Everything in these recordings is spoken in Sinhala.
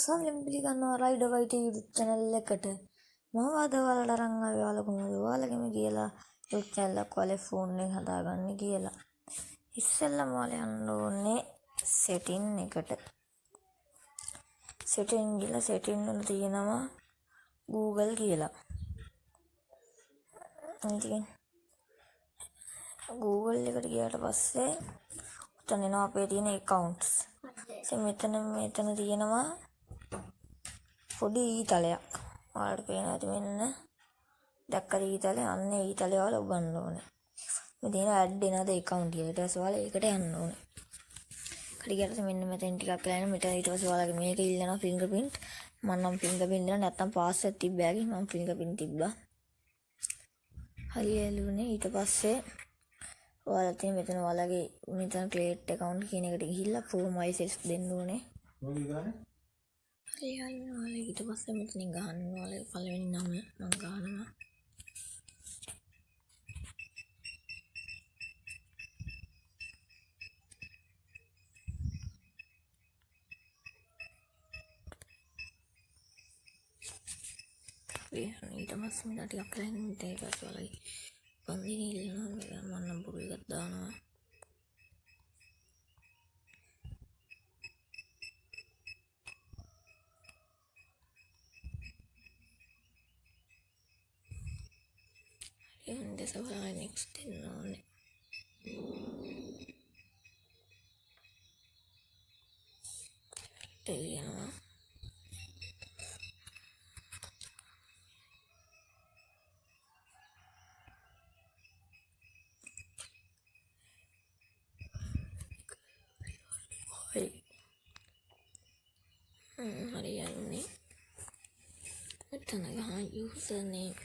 සල්ලි පිළිගන්නවා රයිඩර් වයිට් YouTube channel එකට. මම අද ඔයාලට අරන් ආවේ ඔයාලා කොහොමද ඔයාලගෙම කියලා YouTube channel එකක් ඔයාලේ ෆෝන් එකෙන් හදාගන්නේ කියලා. ඉස්සෙල්ලාම ඔයාලා යන්න ඕනේ setting එකට. setting ගිහලා setting වල තියෙනවා Google කියලා. ඉතින් Google එකට ගියාට පස්සේ උතන එනවා අපේ තියෙන accounts. මෙතන තියෙනවා පොඩි ඊතලයක්. ඔයාලට පේනවා ඇති මෙන්න. දැක්කද ඊතලේ? අන්න ඒ ඊතලේ ඔයාලා උගන්න ඕනේ. මේ තියෙන add another account කියලා. ඊට පස්සේ ඔයාලා ඒකට යන්න ඕනේ. ඒකට ගියට මෙන්න මෙතෙන් ටිකක් කියලා එන මෙතන ඊට පස්සේ ඔයාලගේ මේක ඉල්ලනවා fingerprint. මම නම් fingerprint දෙන්න නැත්තම් password තිබ්බෑගේ මම fingerprint තිබ්බා. හරි එළුනේ ඊට පස්සේ ඔයාලා තියෙන මෙතන ඔයාලගේ මෙතන create account කියන එකට ගිහිල්ලා for myself දෙන්න ඕනේ. මොකද ගන්නේ? හරි ඔයාලා ඊට පස්සේ මෙතනින් ගහන්න ඔයාලගේ පළවෙනි නම මම ගහනවා. ඊට පස්සේ මම ටිකක් කරලා ඉන්න ඒක ඔයාලගේ පන්දිනේ ඉල්ලනවා මම නම් පොඩි එකක් දානවා. and this is our next in on හරියන්නේ මෙතන ගහ username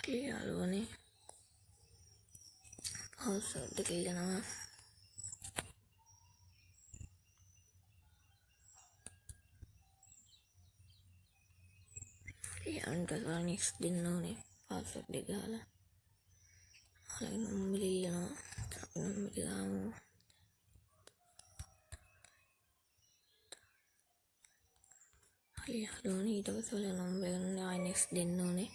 යාළුවනේ password එක ඉල්ලනවා. ඊට පස්සේ next දෙන්න ඕනේ password එක දාලා. ඔයාලගේ නම්බර ඉල්ලනවා. අපි නම්බර දාමු. හරි යාළුවනේ ඊට පස්සේ ඔයාලා නම්බර ගන්න ආයි next දෙන්න ඕනේ.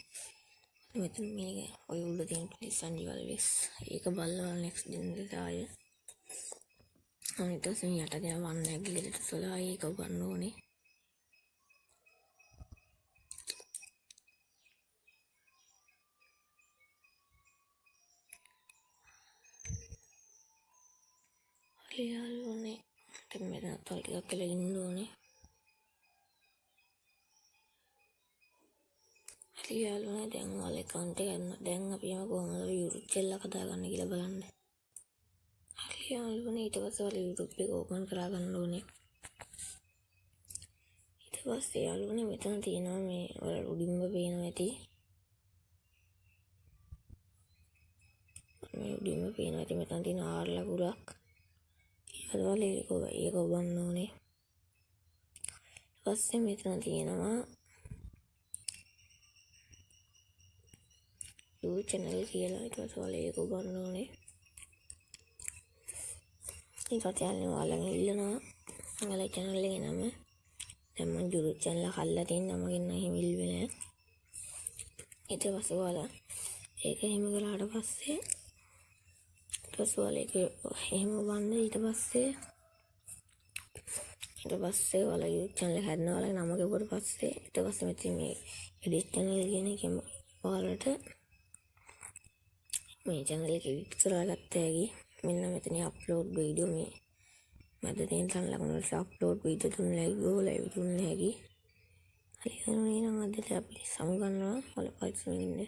මෙතන මේක ඔය උඩ තියෙන please and always ඒක බලලා next දෙන්න ආය. අනිත් පස්සේ යට තියෙන one ඇග්ලියට සොලා ඒක ගන්න ඕනේ. හරි යාළුවනේ දැන් මෙතන තව ටිකක් කියලා ඉන්න ඕනේ. හරි යාළුවනේ දැන් ඔයාලා account එක ගන්න. දැන් අපි යමු කොහොමද YouTube channel එක හදාගන්නේ කියලා බලන්න. හරි යාළුවනේ ඊට පස්සේ ඔයාලා YouTube එක open කරා ගන්න ඕනේ. ඊට පස්සේ යාළුවනේ මෙතන තියෙනවා මේ ඔයාලා උඩින්ම පේනවා ඇති. මේ උඩින්ම පේනවා ඇති මෙතන තියෙන R ලකුරක්. ඊට පස්සේ ඒක ඔබන්න ඕනේ. ඊට පස්සේ මෙතන තියෙනවා YouTube channel කියලා ඊට පස්සේ ඔයාලා ඒක ඔබන්න ඕනේ. ඊට පස්සේ ඔයාලගෙන් ඉල්ලනවා ඔයාලගේ channel එකේ නම. දැන් මම YouTube channel එක අල්ලලා තියෙන නමකින් එහෙම ඉල්ලුවේ නෑ. ඊට පස්සේ ඔයාලා ඒක එහෙම කරාට පස්සේ ඔයාලා ඒක එහෙම ඔබන්න. ඊට පස්සේ ඔයාලා YouTube channel එක හදනවා ඔයාලගේ නම කිව්වට පස්සේ ඊට පස්සේ මෙතන මේ edit channel කියන එකෙන් ඔයාලට මේ channel එක edit කරගත්ත හැකි. මෙන්න මෙතන upload video මේ මැද තියෙන තන ලකුණු වලට upload video තුනයි go live තුනයි හැකි. හරි හරිනම් අද අපි සමු ගන්නවා ඔයාලා පරිස්සමෙන් ඉන්න.